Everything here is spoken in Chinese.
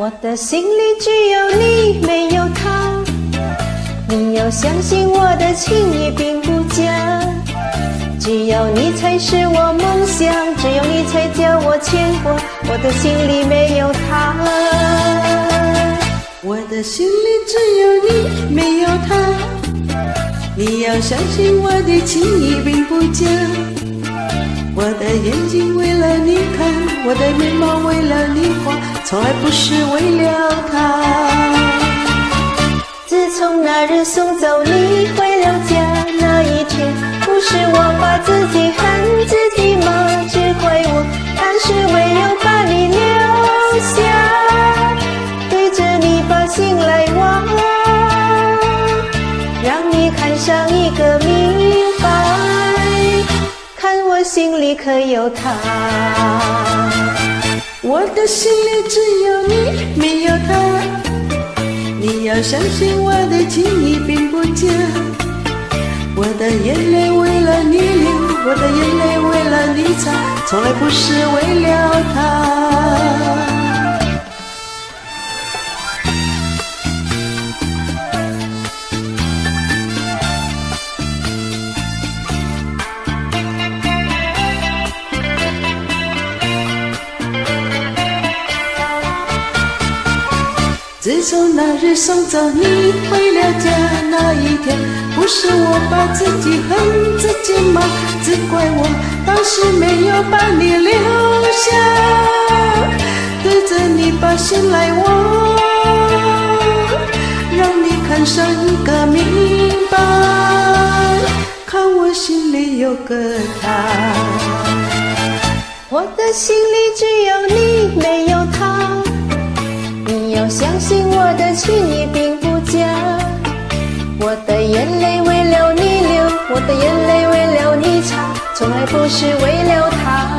我的心里只有你，没有他。你要相信我的情意并不假，只有你才是我梦想，只有你才叫我牵挂。我的心里没有他，我的心里只有你，没有他。你要相信我的情意并不假，我的眼睛为了你看，我的眉毛为了你画，从来不是为了他。自从那日送走你回了家那一天，不是我把自己恨自己骂，只怪我当时没有把你留下，对着你把心来挖，让你看上一个明白，看我心里可有他。我的心里只有你，没有他。你要相信我的情意并不假，我的眼泪为了你流，我的眼泪为了你擦，从来不是为了他。自从那日送走你回了家那一天，不是我把自己恨自己骂，只怪我当时没有把你留下，对着你把心来挖，让你看上一个明白，看我心里有个他。我的心里只有你，没有他。你要相信我的情意并不假，我的眼泪为了你流，我的眼泪为了你擦，从来不是为了他。